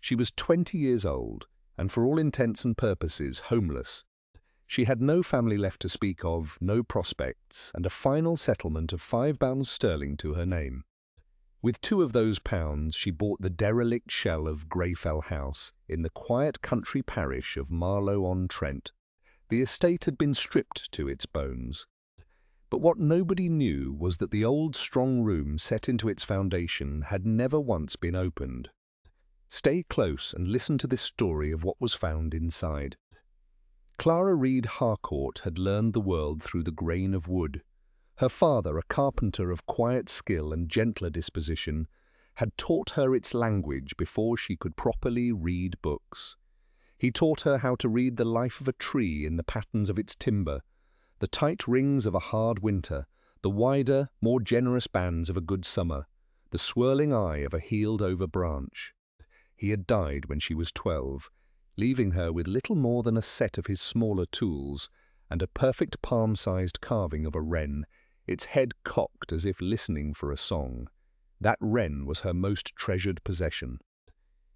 She was 20 years old, and for all intents and purposes homeless. She had no family left to speak of, no prospects, and a final settlement of £5 to her name. With 2 of those pounds she bought the derelict shell of Greyfell House in the quiet country parish of Marlo-on-Trent. The estate had been stripped to its bones. But what nobody knew was that the old strong room set into its foundation had never once been opened. Stay close and listen to this story of what was found inside. Clara Reed Harcourt had learned the world through the grain of wood. Her father, a carpenter of quiet skill and gentler disposition, had taught her its language before she could properly read books. He taught her how to read the life of a tree in the patterns of its timber, the tight rings of a hard winter, the wider, more generous bands of a good summer, the swirling eye of a healed-over branch. He had died when she was 12, leaving her with little more than a set of his smaller tools and a perfect palm-sized carving of a wren, its head cocked as if listening for a song. That wren was her most treasured possession.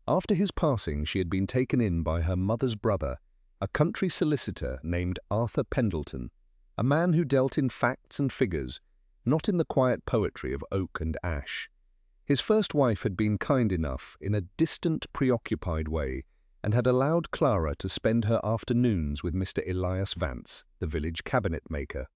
After his passing, she had been taken in by her mother's brother, a country solicitor named Arthur Pendleton, a man who dealt in facts and figures, not in the quiet poetry of oak and ash. His first wife had been kind enough, in a distant, preoccupied way, and had allowed Clara to spend her afternoons with Mr. Elias Vance, the village cabinet-maker.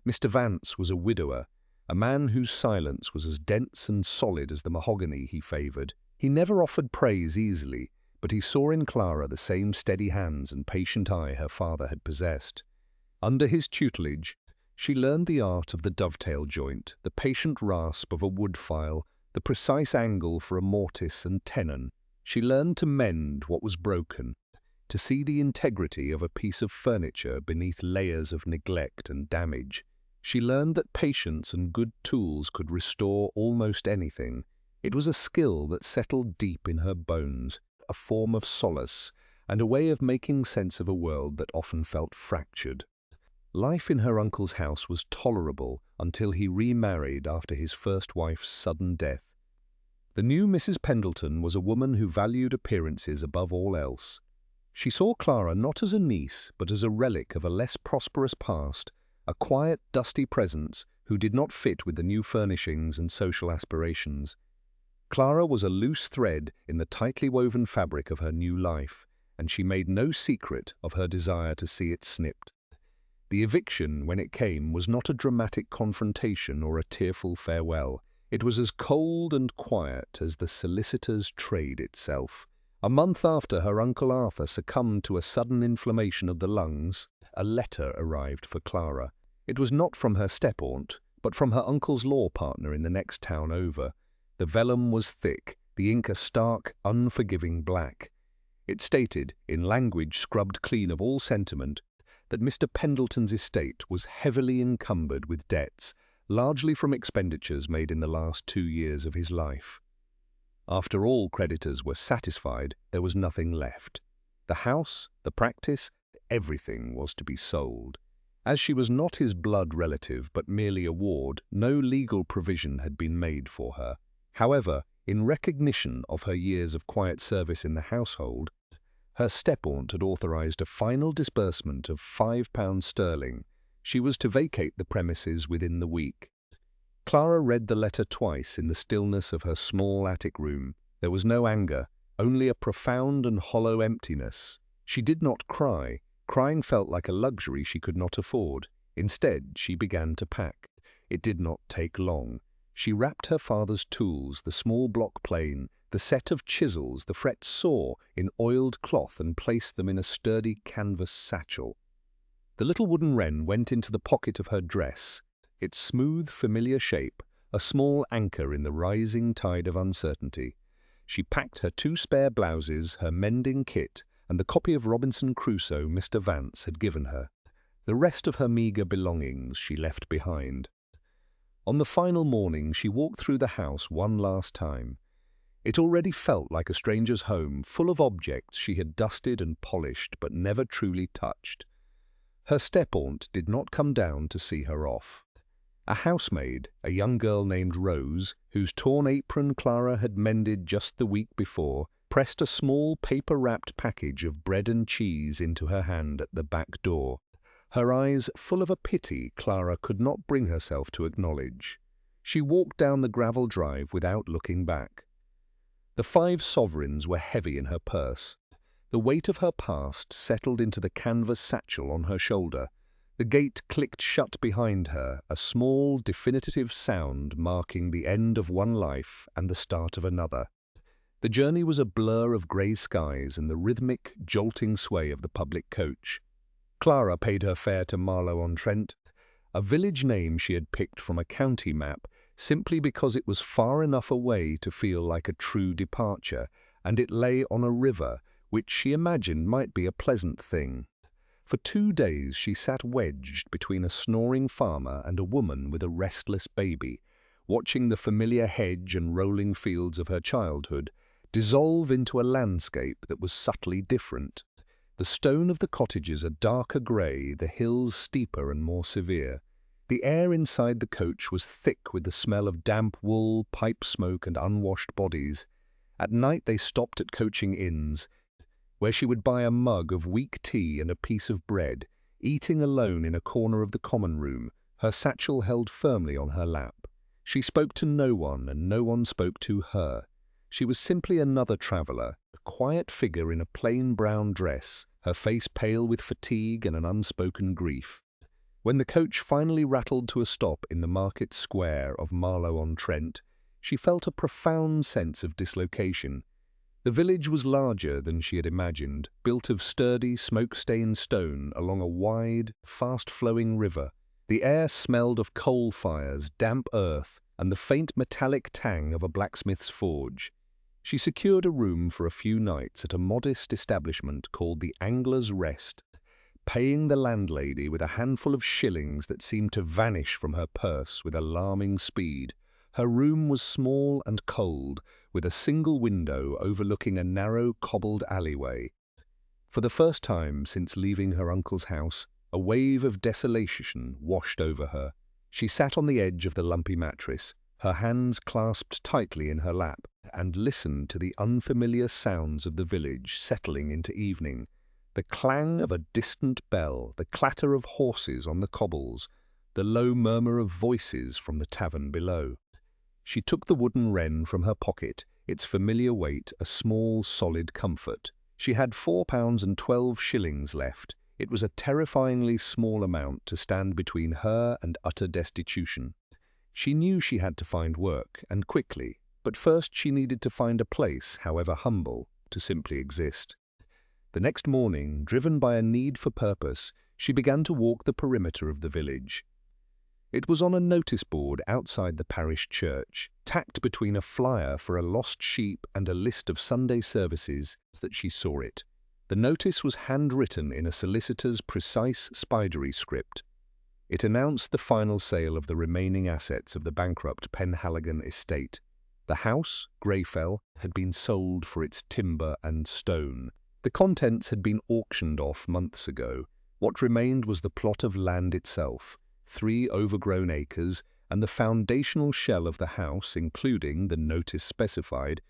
Mr. Vance was a widower, a man whose silence was as dense and solid as the mahogany he favoured. He never offered praise easily, but he saw in Clara the same steady hands and patient eye her father had possessed. Under his tutelage, she learned the art of the dovetail joint, the patient rasp of a wood file, the precise angle for a mortise and tenon. She learned to mend what was broken, to see the integrity of a piece of furniture beneath layers of neglect and damage. She learned that patience and good tools could restore almost anything. It was a skill that settled deep in her bones, a form of solace, and a way of making sense of a world that often felt fractured. Life in her uncle's house was tolerable until he remarried after his first wife's sudden death. The new Mrs. Pendleton was a woman who valued appearances above all else. She saw Clara not as a niece, but as a relic of a less prosperous past, a quiet, dusty presence who did not fit with the new furnishings and social aspirations. Clara was a loose thread in the tightly woven fabric of her new life, and she made no secret of her desire to see it snipped. The eviction, when it came, was not a dramatic confrontation or a tearful farewell. It was as cold and quiet as the solicitor's trade itself. A month after her Uncle Arthur succumbed to a sudden inflammation of the lungs, a letter arrived for Clara. It was not from her step-aunt, but from her uncle's law partner in the next town over. The vellum was thick, the ink a stark, unforgiving black. It stated, in language scrubbed clean of all sentiment, that Mr. Pendleton's estate was heavily encumbered with debts, largely from expenditures made in the last 2 years of his life. After all creditors were satisfied, there was nothing left. The house, the practice, everything was to be sold. As she was not his blood relative but merely a ward, no legal provision had been made for her. However, in recognition of her years of quiet service in the household, her step-aunt had authorised a final disbursement of £5. She was to vacate the premises within the week. Clara read the letter twice in the stillness of her small attic room. There was no anger, only a profound and hollow emptiness. She did not cry. Crying felt like a luxury she could not afford. Instead, she began to pack. It did not take long. She wrapped her father's tools, the small block plane, the set of chisels the fret saw, in oiled cloth and placed them in a sturdy canvas satchel. The little wooden wren went into the pocket of her dress, its smooth, familiar shape, a small anchor in the rising tide of uncertainty. She packed her 2 spare blouses, her mending kit, and the copy of Robinson Crusoe Mr. Vance had given her. The rest of her meagre belongings she left behind. On the final morning, she walked through the house one last time. It already felt like a stranger's home, full of objects she had dusted and polished but never truly touched. Her step-aunt did not come down to see her off. A housemaid, a young girl named Rose, whose torn apron Clara had mended just the week before, pressed a small paper-wrapped package of bread and cheese into her hand at the back door, her eyes full of a pity Clara could not bring herself to acknowledge. She walked down the gravel drive without looking back. The 5 sovereigns were heavy in her purse. The weight of her past settled into the canvas satchel on her shoulder. The gate clicked shut behind her, a small, definitive sound marking the end of one life and the start of another. The journey was a blur of grey skies and the rhythmic, jolting sway of the public coach. Clara paid her fare to Marlo on Trent, a village name she had picked from a county map simply because it was far enough away to feel like a true departure, and it lay on a river, which she imagined might be a pleasant thing. For 2 days she sat wedged between a snoring farmer and a woman with a restless baby, watching the familiar hedge and rolling fields of her childhood dissolve into a landscape that was subtly different. The stone of the cottages a darker grey, the hills steeper and more severe. The air inside the coach was thick with the smell of damp wool, pipe smoke and unwashed bodies. At night they stopped at coaching inns, where she would buy a mug of weak tea and a piece of bread, eating alone in a corner of the common room, her satchel held firmly on her lap. She spoke to no one, and no one spoke to her. She was simply another traveller, a quiet figure in a plain brown dress, her face pale with fatigue and an unspoken grief. When the coach finally rattled to a stop in the market square of Marlo-on-Trent, she felt a profound sense of dislocation. The village was larger than she had imagined, built of sturdy, smoke-stained stone along a wide, fast-flowing river. The air smelled of coal fires, damp earth, and the faint metallic tang of a blacksmith's forge. She secured a room for a few nights at a modest establishment called the Angler's Rest, paying the landlady with a handful of shillings that seemed to vanish from her purse with alarming speed. Her room was small and cold, with a single window overlooking a narrow, cobbled alleyway. For the first time since leaving her uncle's house, a wave of desolation washed over her. She sat on the edge of the lumpy mattress, her hands clasped tightly in her lap, and listened to the unfamiliar sounds of the village settling into evening. The clang of a distant bell, the clatter of horses on the cobbles, the low murmur of voices from the tavern below. She took the wooden wren from her pocket, its familiar weight a small, solid comfort. She had £4.12 left. It was a terrifyingly small amount to stand between her and utter destitution. She knew she had to find work, and quickly, but first she needed to find a place, however humble, to simply exist. The next morning, driven by a need for purpose, she began to walk the perimeter of the village. It was on a notice board outside the parish church, tacked between a flyer for a lost sheep and a list of Sunday services, that she saw it. The notice was handwritten in a solicitor's precise, spidery script. It announced the final sale of the remaining assets of the bankrupt Penhaligon estate. The house, Greyfell, had been sold for its timber and stone. The contents had been auctioned off months ago. What remained was the plot of land itself, 3 overgrown acres, and the foundational shell of the house, including, the notice specified,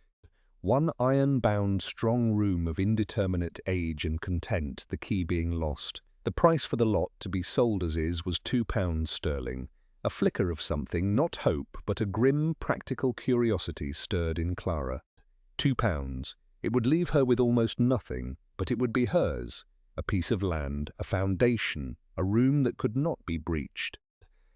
1 iron-bound strong room of indeterminate age and content, the key being lost. The price for the lot to be sold as is was £2. A flicker of something, not hope, but a grim, practical curiosity stirred in Clara. £2. It would leave her with almost nothing, but it would be hers. A piece of land, a foundation, a room that could not be breached.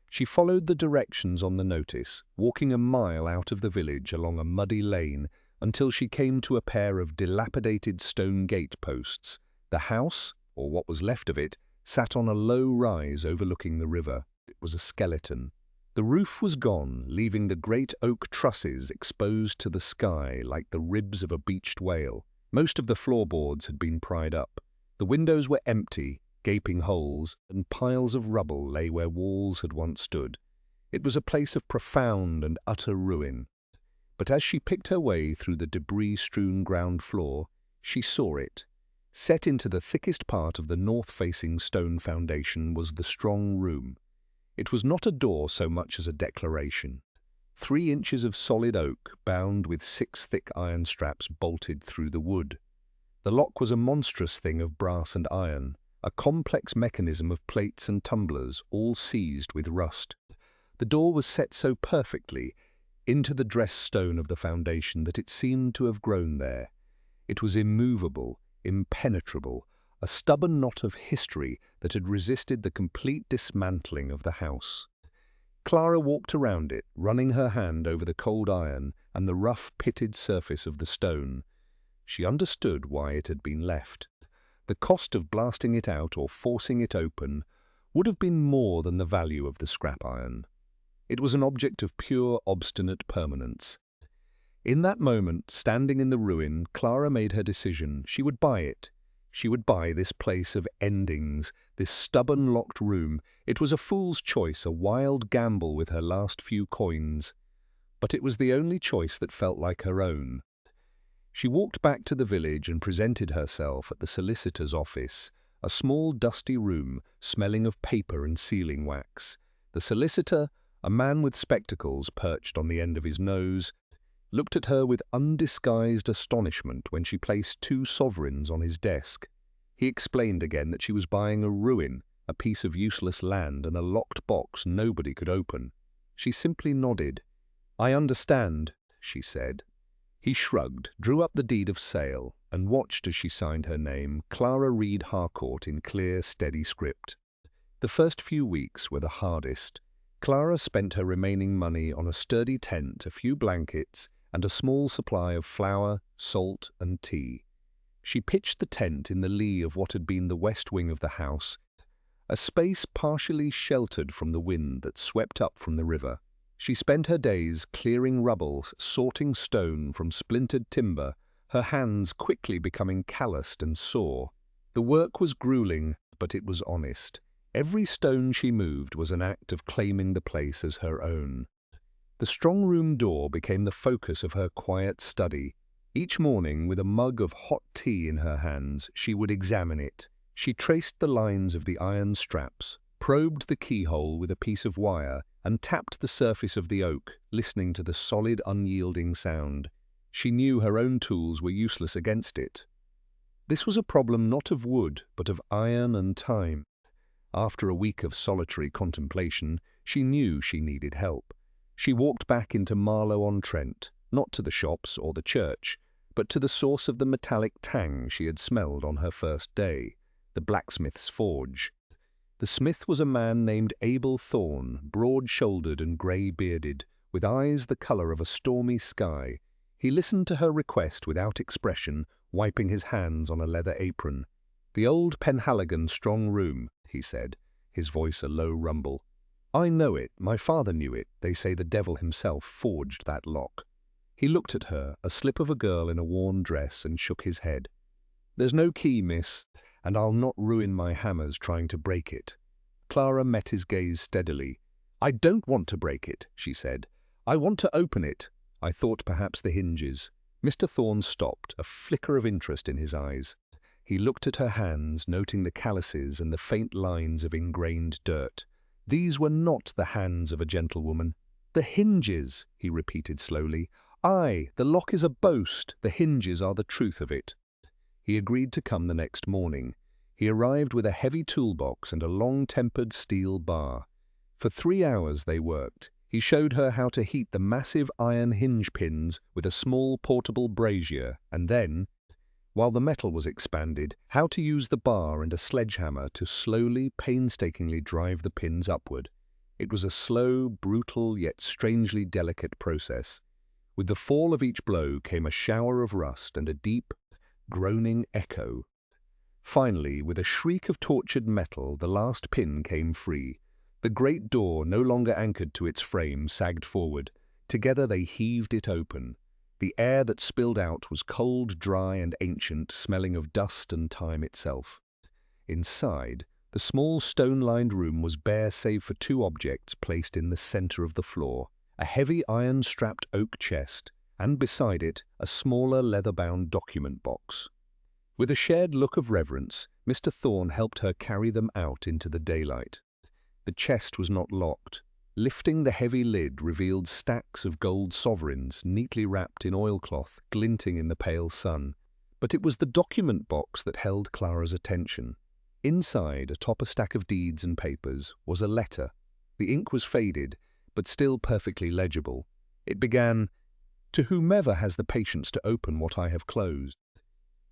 She followed the directions on the notice, walking a mile out of the village along a muddy lane until she came to a pair of dilapidated stone gate posts. The house, or what was left of it, sat on a low rise overlooking the river. It was a skeleton. The roof was gone, leaving the great oak trusses exposed to the sky like the ribs of a beached whale. Most of the floorboards had been pried up. The windows were empty, gaping holes, and piles of rubble lay where walls had once stood. It was a place of profound and utter ruin. But as she picked her way through the debris-strewn ground floor, she saw it. Set into the thickest part of the north-facing stone foundation was the strong room. It was not a door so much as a declaration. 3 inches of solid oak bound with 6 thick iron straps bolted through the wood. The lock was a monstrous thing of brass and iron, a complex mechanism of plates and tumblers, all seized with rust. The door was set so perfectly into the dressed stone of the foundation that it seemed to have grown there. It was immovable, impenetrable, a stubborn knot of history that had resisted the complete dismantling of the house. Clara walked around it, running her hand over the cold iron and the rough, pitted surface of the stone. She understood why it had been left. The cost of blasting it out or forcing it open would have been more than the value of the scrap iron. It was an object of pure, obstinate permanence. In that moment, standing in the ruin, Clara made her decision. She would buy it. She would buy this place of endings, this stubborn locked room. It was a fool's choice, a wild gamble with her last few coins. But it was the only choice that felt like her own. She walked back to the village and presented herself at the solicitor's office, a small dusty room smelling of paper and sealing wax. The solicitor, a man with spectacles perched on the end of his nose, looked at her with undisguised astonishment when she placed 2 sovereigns on his desk. He explained again that she was buying a ruin, a piece of useless land, and a locked box nobody could open. She simply nodded. "I understand," she said. He shrugged, drew up the deed of sale, and watched as she signed her name, Clara Reed Harcourt, in clear, steady script. The first few weeks were the hardest. Clara spent her remaining money on a sturdy tent, a few blankets, and a small supply of flour, salt, and tea. She pitched the tent in the lee of what had been the west wing of the house, a space partially sheltered from the wind that swept up from the river. She spent her days clearing rubble, sorting stone from splintered timber, her hands quickly becoming calloused and sore. The work was grueling, but it was honest. Every stone she moved was an act of claiming the place as her own. The strong room door became the focus of her quiet study. Each morning, with a mug of hot tea in her hands, she would examine it. She traced the lines of the iron straps, probed the keyhole with a piece of wire, and tapped the surface of the oak, listening to the solid, unyielding sound. She knew her own tools were useless against it. This was a problem not of wood, but of iron and time. After a week of solitary contemplation, she knew she needed help. She walked back into Marlo on Trent, not to the shops or the church, but to the source of the metallic tang she had smelled on her first day, the blacksmith's forge. The smith was a man named Abel Thorne, broad-shouldered and grey-bearded, with eyes the colour of a stormy sky. He listened to her request without expression, wiping his hands on a leather apron. "The old Penhaligon strong room," he said, his voice a low rumble. "I know it. My father knew it. They say the devil himself forged that lock." He looked at her, a slip of a girl in a worn dress, and shook his head. "There's no key, miss, and I'll not ruin my hammers trying to break it." Clara met his gaze steadily. "I don't want to break it," she said. "I want to open it." "I thought perhaps the hinges." Mr. Thorne stopped, a flicker of interest in his eyes. He looked at her hands, noting the calluses and the faint lines of ingrained dirt. These were not the hands of a gentlewoman. "The hinges," he repeated slowly. "Aye, the lock is a boast. The hinges are the truth of it." He agreed to come the next morning. He arrived with a heavy toolbox and a long-tempered steel bar. For 3 hours they worked. He showed her how to heat the massive iron hinge pins with a small portable brazier, and then, while the metal was expanded, how to use the bar and a sledgehammer to slowly, painstakingly drive the pins upward. It was a slow, brutal, yet strangely delicate process. With the fall of each blow came a shower of rust and a deep, groaning echo. Finally, with a shriek of tortured metal, the last pin came free. The great door, no longer anchored to its frame, sagged forward. Together they heaved it open. The air that spilled out was cold, dry, and ancient, smelling of dust and time itself. Inside, the small stone-lined room was bare save for 2 objects placed in the center of the floor: a heavy iron-strapped oak chest, and beside it, a smaller leather-bound document box. With a shared look of reverence, Mr. Thorne helped her carry them out into the daylight. The chest was not locked. Lifting the heavy lid revealed stacks of gold sovereigns neatly wrapped in oilcloth, glinting in the pale sun. But it was the document box that held Clara's attention. Inside, atop a stack of deeds and papers, was a letter. The ink was faded, but still perfectly legible. It began, "To whomever has the patience to open what I have closed."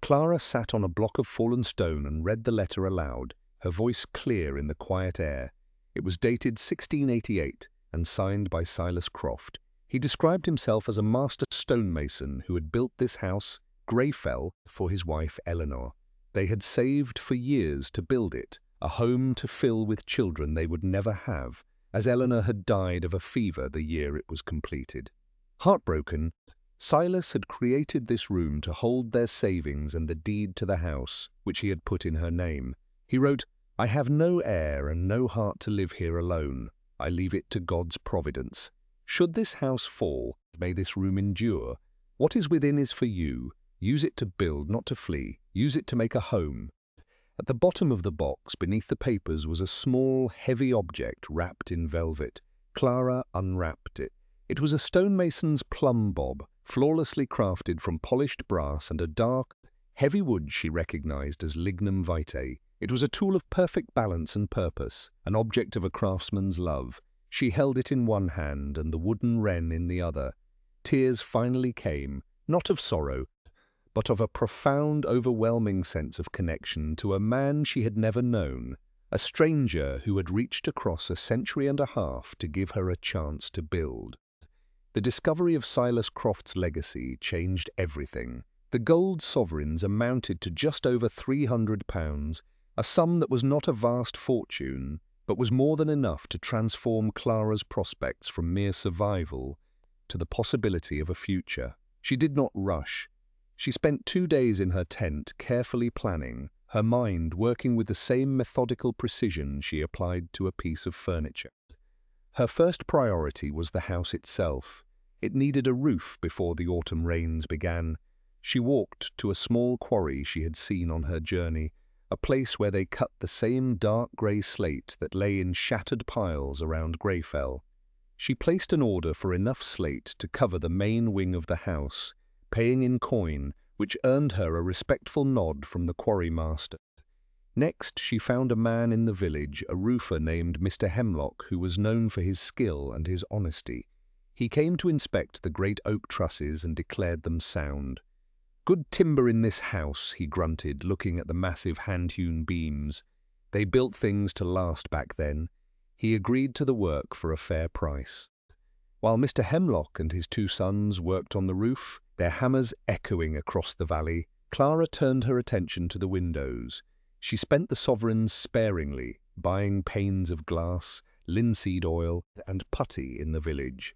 Clara sat on a block of fallen stone and read the letter aloud, her voice clear in the quiet air. It was dated 1688 and signed by Silas Croft. He described himself as a master stonemason who had built this house, Greyfell, for his wife Eleanor. They had saved for years to build it, a home to fill with children they would never have, as Eleanor had died of a fever the year it was completed. Heartbroken, Silas had created this room to hold their savings and the deed to the house, which he had put in her name. He wrote, "I have no heir and no heart to live here alone. I leave it to God's providence. Should this house fall, may this room endure. What is within is for you. Use it to build, not to flee. Use it to make a home." At the bottom of the box, beneath the papers, was a small, heavy object wrapped in velvet. Clara unwrapped it. It was a stonemason's plumb bob, flawlessly crafted from polished brass and a dark, heavy wood she recognized as lignum vitae. It was a tool of perfect balance and purpose, an object of a craftsman's love. She held it in one hand and the wooden wren in the other. Tears finally came, not of sorrow, but of a profound, overwhelming sense of connection to a man she had never known, a stranger who had reached across a century and a half to give her a chance to build. The discovery of Silas Croft's legacy changed everything. The gold sovereigns amounted to just over £300, a sum that was not a vast fortune, but was more than enough to transform Clara's prospects from mere survival to the possibility of a future. She did not rush. She spent 2 days in her tent, carefully planning, her mind working with the same methodical precision she applied to a piece of furniture. Her first priority was the house itself. It needed a roof before the autumn rains began. She walked to a small quarry she had seen on her journey, a place where they cut the same dark grey slate that lay in shattered piles around Greyfell. She placed an order for enough slate to cover the main wing of the house, paying in coin, which earned her a respectful nod from the quarry master. Next, she found a man in the village, a roofer named Mr. Hemlock, who was known for his skill and his honesty. He came to inspect the great oak trusses and declared them sound. "Good timber in this house," he grunted, looking at the massive hand-hewn beams. They built things to last back then. He agreed to the work for a fair price. While Mr. Hemlock and his 2 sons worked on the roof, their hammers echoing across the valley, Clara turned her attention to the windows. She spent the sovereigns sparingly, buying panes of glass, linseed oil, and putty in the village.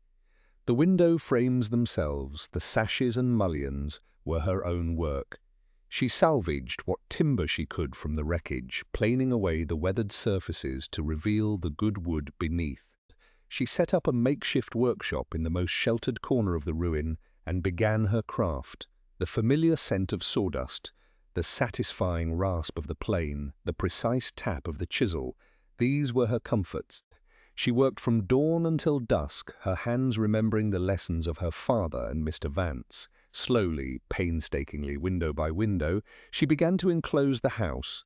The window frames themselves, the sashes and mullions, were her own work. She salvaged what timber she could from the wreckage, planing away the weathered surfaces to reveal the good wood beneath. She set up a makeshift workshop in the most sheltered corner of the ruin and began her craft. The familiar scent of sawdust, the satisfying rasp of the plane, the precise tap of the chisel, these were her comforts. She worked from dawn until dusk, her hands remembering the lessons of her father and Mr. Vance. Slowly, painstakingly, window by window, she began to enclose the house,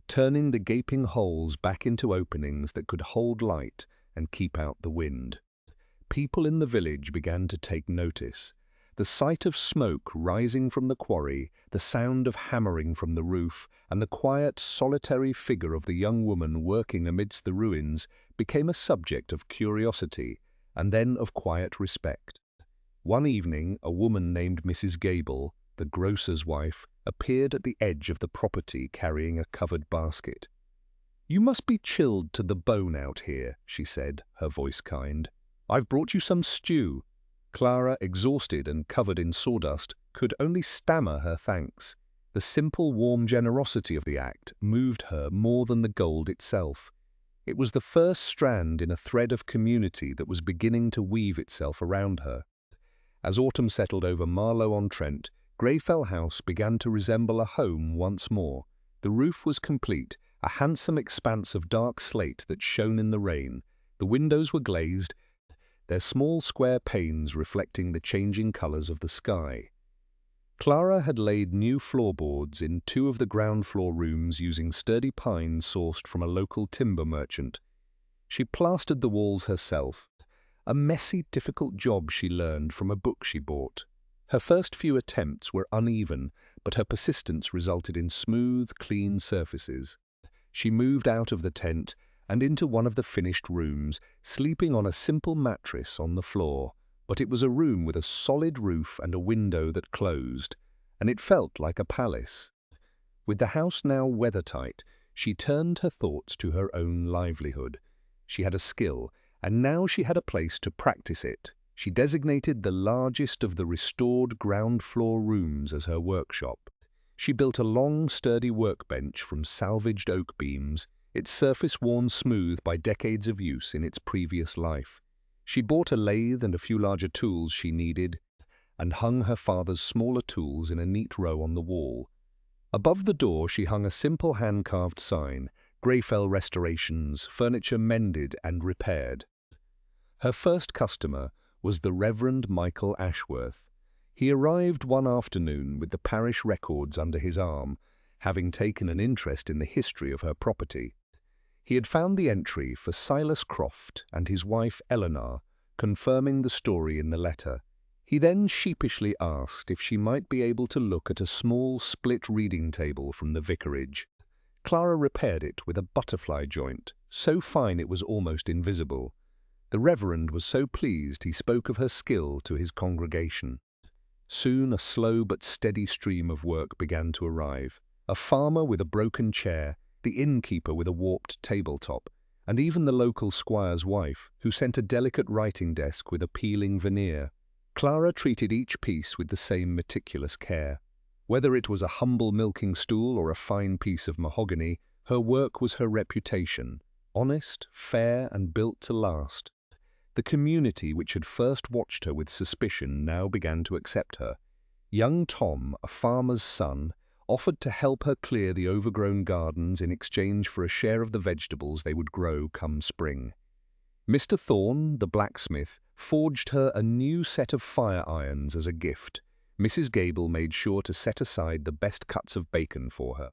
turning the gaping holes back into openings that could hold light and keep out the wind. People in the village began to take notice. The sight of smoke rising from the quarry, the sound of hammering from the roof, and the quiet, solitary figure of the young woman working amidst the ruins became a subject of curiosity and then of quiet respect. One evening, a woman named Mrs. Gable, the grocer's wife, appeared at the edge of the property carrying a covered basket. "You must be chilled to the bone out here," she said, her voice kind. "I've brought you some stew." Clara, exhausted and covered in sawdust, could only stammer her thanks. The simple, warm generosity of the act moved her more than the gold itself. It was the first strand in a thread of community that was beginning to weave itself around her. As autumn settled over Marlo-on-Trent, Greyfell House began to resemble a home once more. The roof was complete, a handsome expanse of dark slate that shone in the rain. The windows were glazed, their small square panes reflecting the changing colors of the sky. Clara had laid new floorboards in 2 of the ground floor rooms using sturdy pine sourced from a local timber merchant. She plastered the walls herself, a messy, difficult job she learned from a book she bought. Her first few attempts were uneven, but her persistence resulted in smooth, clean surfaces. She moved out of the tent and into one of the finished rooms, sleeping on a simple mattress on the floor. But it was a room with a solid roof and a window that closed, and it felt like a palace. With the house now weathertight, she turned her thoughts to her own livelihood. She had a skill, and now she had a place to practice it. She designated the largest of the restored ground floor rooms as her workshop. She built a long, sturdy workbench from salvaged oak beams, its surface worn smooth by decades of use in its previous life. She bought a lathe and a few larger tools she needed, and hung her father's smaller tools in a neat row on the wall. Above the door she hung a simple hand-carved sign, Greyfell Restorations, furniture mended and repaired. Her first customer was the Reverend Michael Ashworth. He arrived one afternoon with the parish records under his arm, having taken an interest in the history of her property. He had found the entry for Silas Croft and his wife Eleanor, confirming the story in the letter. He then sheepishly asked if she might be able to look at a small split reading table from the vicarage. Clara repaired it with a butterfly joint, so fine it was almost invisible. The Reverend was so pleased he spoke of her skill to his congregation. Soon a slow but steady stream of work began to arrive. A farmer with a broken chair, the innkeeper with a warped tabletop, and even the local squire's wife, who sent a delicate writing desk with a peeling veneer. Clara treated each piece with the same meticulous care. Whether it was a humble milking stool or a fine piece of mahogany, her work was her reputation, honest, fair, and built to last. The community which had first watched her with suspicion now began to accept her. Young Tom, a farmer's son, offered to help her clear the overgrown gardens in exchange for a share of the vegetables they would grow come spring. Mr. Thorne, the blacksmith, forged her a new set of fire irons as a gift. Mrs. Gable made sure to set aside the best cuts of bacon for her.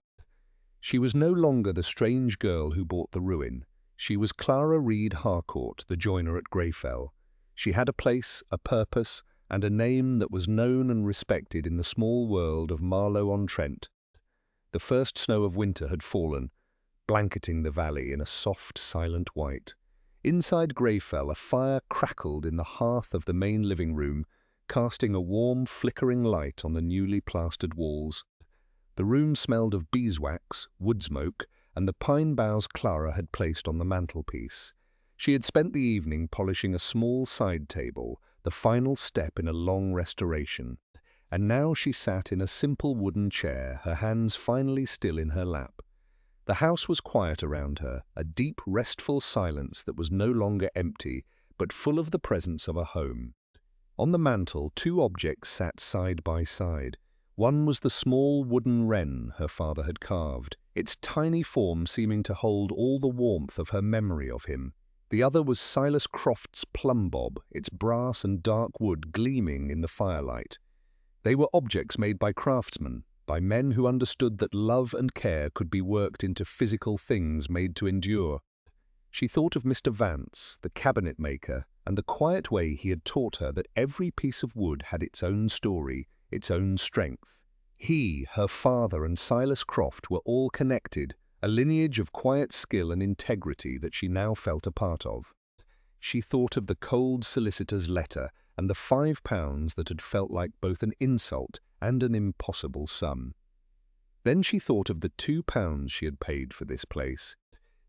She was no longer the strange girl who bought the ruin. She was Clara Reed Harcourt, the joiner at Greyfell. She had a place, a purpose, and a name that was known and respected in the small world of Marlo on Trent. The first snow of winter had fallen, blanketing the valley in a soft, silent white. Inside Greyfell, a fire crackled in the hearth of the main living room, casting a warm, flickering light on the newly plastered walls. The room smelled of beeswax, wood smoke, and the pine boughs Clara had placed on the mantelpiece. She had spent the evening polishing a small side table, the final step in a long restoration, and now she sat in a simple wooden chair, her hands finally still in her lap. The house was quiet around her, a deep, restful silence that was no longer empty, but full of the presence of a home. On the mantel, 2 objects sat side by side. One was the small wooden wren her father had carved, its tiny form seeming to hold all the warmth of her memory of him. The other was Silas Croft's plumb bob, its brass and dark wood gleaming in the firelight. They were objects made by craftsmen, by men who understood that love and care could be worked into physical things made to endure. She thought of Mr. Vance, the cabinet maker, and the quiet way he had taught her that every piece of wood had its own story, its own strength. He, her father, and Silas Croft were all connected, a lineage of quiet skill and integrity that she now felt a part of. She thought of the cold solicitor's letter and the £5 that had felt like both an insult and an impossible sum. Then she thought of the £2 she had paid for this place,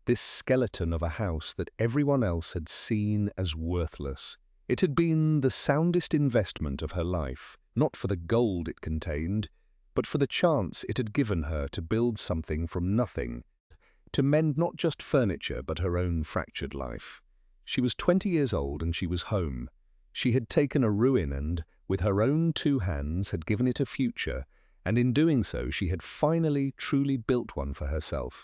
this skeleton of a house that everyone else had seen as worthless. It had been the soundest investment of her life, not for the gold it contained, but for the chance it had given her to build something from nothing, to mend not just furniture but her own fractured life. She was 20 years old and she was home. She had taken a ruin and, with her own 2 hands, had given it a future, and in doing so she had finally truly built one for herself.